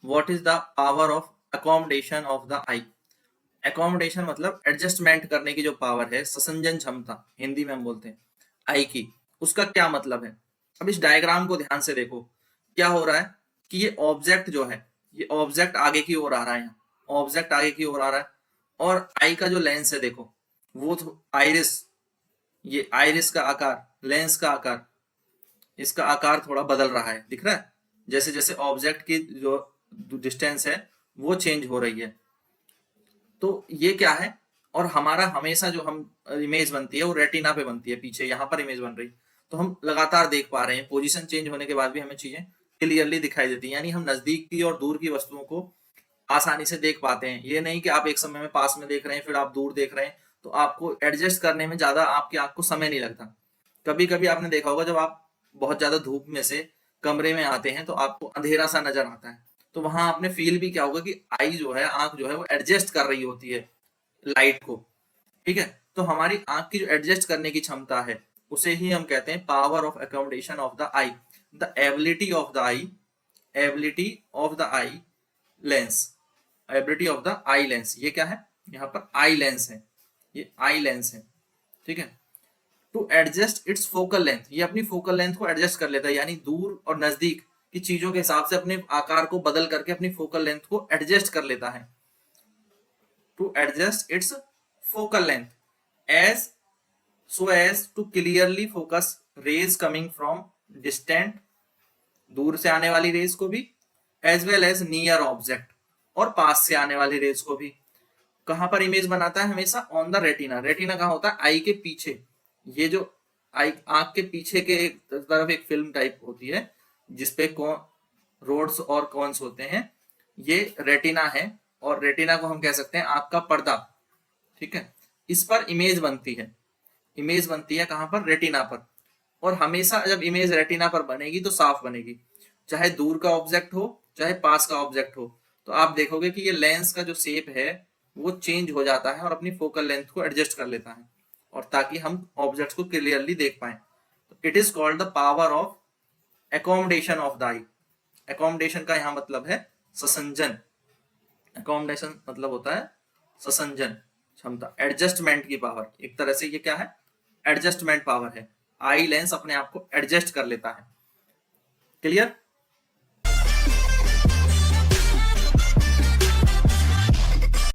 What is the power of accommodation of the I. Accommodation मतलब adjustment करने की जो पावर है, ससंजन क्षमता हिंदी में हम बोलते हैं आई की, उसका क्या मतलब है। अब इस डायग्राम को ध्यान से देखो, क्या हो रहा है कि ये ऑब्जेक्ट जो है, ये ऑब्जेक्ट आगे की ओर आ रहा है, यहाँ ऑब्जेक्ट आगे की ओर आ रहा है, और आई का जो लेंस है देखो, वो आइरिस, ये आइरिस का आकार, लेंस का आकार, इसका आकार थोड़ा बदल रहा है, दिख रहा है, जैसे जैसे ऑब्जेक्ट की जो डिस्टेंस है वो चेंज हो रही है। तो ये क्या है, और हमारा हमेशा जो हम इमेज बनती है वो रेटिना पे बनती है, पीछे यहाँ पर इमेज बन रही, तो हम लगातार देख पा रहे हैं, पोजीशन चेंज होने के बाद भी हमें चीजें क्लियरली दिखाई देती है, यानी हम नजदीक की और दूर की वस्तुओं को आसानी से देख पाते हैं। ये नहीं कि आप एक समय में पास में देख रहे हैं फिर आप दूर देख रहे हैं, तो आपको एडजस्ट करने में ज्यादा आपकी आंख को समय नहीं लगता। कभी कभी आपने देखा होगा जब आप बहुत ज्यादा धूप में से कमरे में आते हैं तो आपको अंधेरा सा नजर आता है, तो वहां आपने फील भी क्या होगा कि आई जो है, आंख जो है वो एडजस्ट कर रही होती है लाइट को, ठीक है। तो हमारी आंख की जो एडजस्ट करने की क्षमता है उसे ही हम कहते हैं power of accommodation of the I, the ability of the I, ability of the eye lens, ability of the eye lens, ये क्या है, यहाँ पर आई लेंस है, ये आई लेंस है, ठीक है। To adjust its focal length, ये अपनी फोकल लेंथ को एडजस्ट कर लेता है, यानी दूर और नजदीक की चीजों के हिसाब से अपने आकार को बदल करके अपनी फोकल लेंथ को एडजस्ट कर लेता है। To adjust its focal length as so as to clearly focus rays coming from distant, दूर से आने वाली रेज को भी, as well as near object, और पास से आने वाली रेज को भी। कहां पर इमेज बनाता है हमेशा, ऑन द रेटिना, रेटिना कहां होता है, आई के पीछे, ये जो आई आंख के पीछे के एक तरफ एक फिल्म टाइप होती है जिसपे रोड्स और कॉन्स होते हैं, ये रेटिना है, और रेटिना को हम कह सकते हैं आंख का पर्दा, ठीक है। इस पर इमेज बनती है, इमेज बनती है कहां पर, रेटिना पर, और हमेशा जब इमेज रेटिना पर बनेगी तो साफ बनेगी, चाहे दूर का ऑब्जेक्ट हो चाहे पास का ऑब्जेक्ट हो। तो आप देखोगे कि ये लेंस का जो शेप है वो चेंज हो जाता है और अपनी फोकल लेंथ को एडजस्ट कर लेता है, और ताकि हम ऑब्जेक्ट्स को क्लियरली देख पाए। तो it is called the power of accommodation of the I. Accommodation का यहाँ मतलब है ससंजन, एकोमोडेशन मतलब होता है ससंजन क्षमता, एडजस्टमेंट की पावर, एक तरह से ये क्या है, एडजस्टमेंट पावर है, आई लेंस अपने आप को एडजस्ट कर लेता है। क्लियर।